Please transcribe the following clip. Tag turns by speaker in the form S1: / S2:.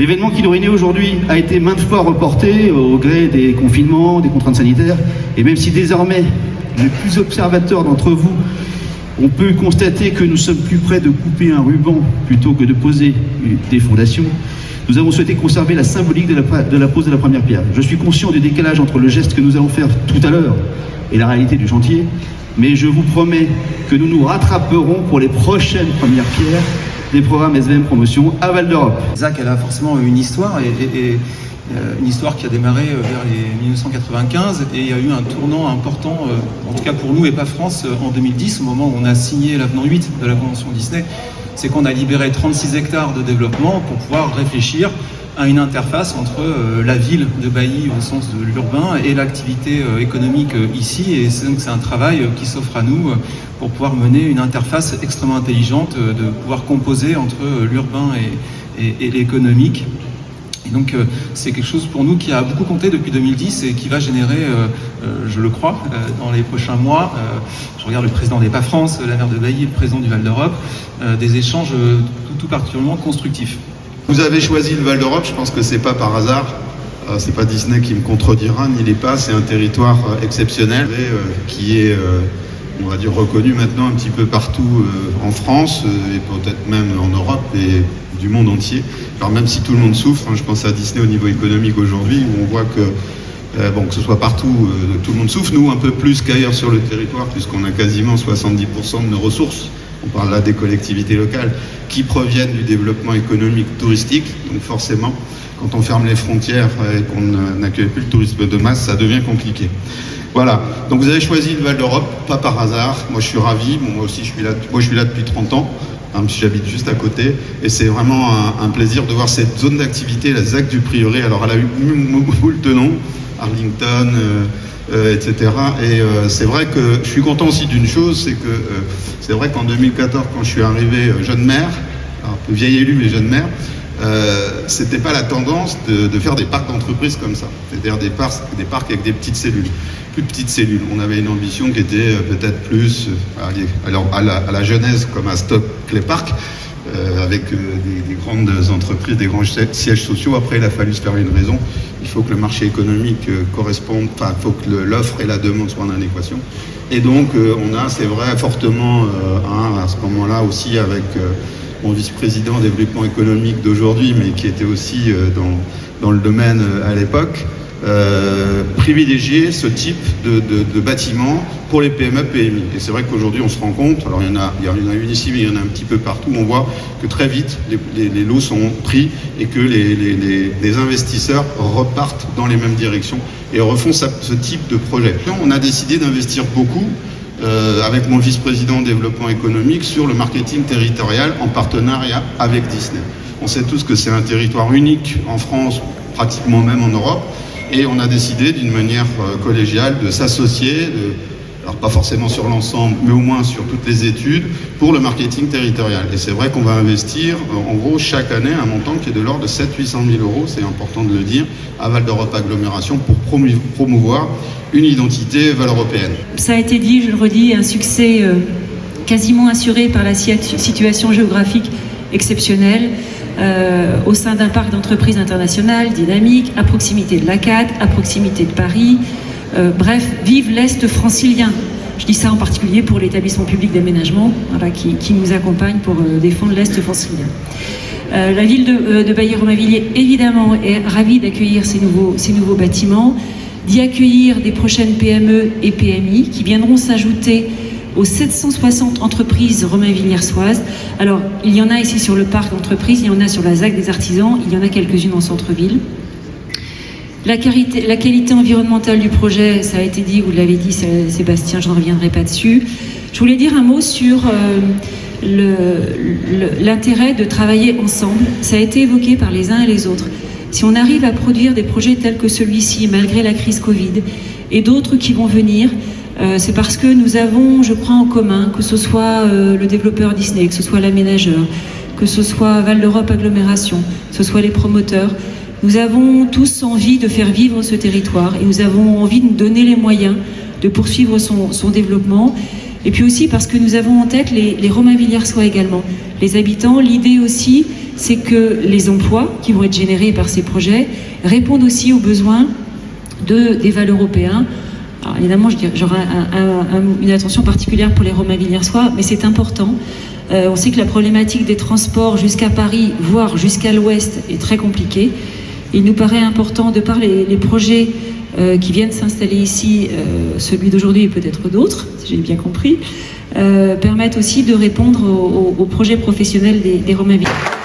S1: L'événement qui nous réunit aujourd'hui a été maintes fois reporté au gré des confinements, des contraintes sanitaires, et même si désormais les plus observateurs d'entre vous on peut constater que nous sommes plus près de couper un ruban plutôt que de poser des fondations, nous avons souhaité conserver la symbolique de la pose de la première pierre. Je suis conscient du décalage entre le geste que nous allons faire tout à l'heure et la réalité du chantier, mais je vous promets que nous nous rattraperons pour les prochaines premières pierres des programmes SVM Promotion à Val d'Europe.
S2: ZAC, elle a forcément une histoire, et une histoire qui a démarré vers les 1995, et il y a eu un tournant important, en tout cas pour nous et pas France, en 2010, au moment où on a signé l'avenant 8 de la Convention Disney. C'est qu'on a libéré 36 hectares de développement pour pouvoir réfléchir à une interface entre la ville de Bailly au sens de l'urbain et l'activité économique ici, et c'est un travail qui s'offre à nous pour pouvoir mener une interface extrêmement intelligente, de pouvoir composer entre l'urbain et l'économique. Et donc c'est quelque chose pour nous qui a beaucoup compté depuis 2010 et qui va générer, je le crois, dans les prochains mois, je regarde le président d'EPA France, la maire de Bailly, le président du Val d'Europe, des échanges tout particulièrement constructifs.
S3: Vous avez choisi le Val d'Europe, je pense que c'est pas par hasard. C'est pas Disney qui me contredira, ni l'EPA, c'est un territoire exceptionnel qui est, on va dire, reconnu maintenant un petit peu partout en France et peut-être même en Europe et du monde entier. Alors même si tout le monde souffre, je pense à Disney au niveau économique aujourd'hui, où on voit que, que ce soit partout, tout le monde souffre. Nous, un peu plus qu'ailleurs sur le territoire, puisqu'on a quasiment 70% de nos ressources. On parle là des collectivités locales qui proviennent du développement économique touristique. Donc forcément, quand on ferme les frontières et qu'on n'accueille plus le tourisme de masse, ça devient compliqué. Voilà. Donc vous avez choisi le Val d'Europe, pas par hasard. Moi je suis ravi. Bon, moi aussi je suis là depuis 30 ans. J'habite juste à côté. Et c'est vraiment un plaisir de voir cette zone d'activité, la ZAC du Prieuré. Alors elle a eu moult noms, Arlington, etc. Et c'est vrai que je suis content aussi d'une chose, c'est que c'est vrai qu'en 2014, quand je suis arrivé jeune maire, un peu vieil élu mais jeune maire, c'était pas la tendance de faire des parcs d'entreprise comme ça, c'est-à-dire des parcs avec des petites cellules, plus petites cellules. On avait une ambition qui était peut-être plus à la genèse comme à Stock les parcs, avec des grandes entreprises, des grands sièges sociaux. Après, il a fallu se faire une raison. Il faut que le marché économique corresponde, enfin, il faut que l'offre et la demande soient en adéquation. Et donc, on a, c'est vrai, fortement, à ce moment-là aussi, avec mon vice-président développement économique d'aujourd'hui, mais qui était aussi dans le domaine à l'époque, privilégier ce type de bâtiment pour les PME, PMI. Et c'est vrai qu'aujourd'hui on se rend compte, alors il y en a une ici, mais il y en a un petit peu partout, on voit que très vite les lots sont pris et que les investisseurs repartent dans les mêmes directions et refont ce type de projet. On a décidé d'investir beaucoup avec mon vice-président développement économique sur le marketing territorial en partenariat avec Disney. On sait tous que c'est un territoire unique en France, pratiquement même en Europe. Et on a décidé d'une manière collégiale de s'associer, alors pas forcément sur l'ensemble, mais au moins sur toutes les études, pour le marketing territorial. Et c'est vrai qu'on va investir, en gros, chaque année, un montant qui est de l'ordre de 700 000 à 800 000 €, c'est important de le dire, à Val d'Europe Agglomération pour promouvoir une identité val-européenne.
S4: Ça a été dit, je le redis, un succès quasiment assuré par la situation géographique exceptionnelle. Au sein d'un parc d'entreprises internationales dynamique, à proximité de l'ACAD, à proximité de Paris. Bref, vive l'Est francilien. Je dis ça en particulier pour l'établissement public d'aménagement, voilà, qui nous accompagne pour défendre l'Est francilien. La ville de Bailly-Romainvilliers, évidemment, est ravie d'accueillir ces nouveaux bâtiments, d'y accueillir des prochaines PME et PMI qui viendront s'ajouter aux 760 entreprises romainvillièrsoises. Alors, il y en a ici sur le parc d'entreprises, il y en a sur la ZAC des artisans, il y en a quelques-unes en centre-ville. La qualité environnementale du projet, ça a été dit, vous l'avez dit Sébastien, je ne reviendrai pas dessus. Je voulais dire un mot sur l'intérêt de travailler ensemble. Ça a été évoqué par les uns et les autres. Si on arrive à produire des projets tels que celui-ci, malgré la crise Covid, et d'autres qui vont venir, c'est parce que nous avons, je crois, en commun, que ce soit le développeur Disney, que ce soit l'aménageur, que ce soit Val d'Europe Agglomération, que ce soit les promoteurs, nous avons tous envie de faire vivre ce territoire et nous avons envie de nous donner les moyens de poursuivre son développement. Et puis aussi parce que nous avons en tête les Romains-Villiersois également. Les habitants, l'idée aussi, c'est que les emplois qui vont être générés par ces projets répondent aussi aux besoins des valeurs européens. Alors évidemment, j'aurai une attention particulière pour les Romains-Villiersois, mais c'est important. On sait que la problématique des transports jusqu'à Paris, voire jusqu'à l'ouest, est très compliquée. Il nous paraît important, de par les projets qui viennent s'installer ici, celui d'aujourd'hui et peut-être d'autres, si j'ai bien compris, permettent aussi de répondre aux projets professionnels des Romains-Villiersois.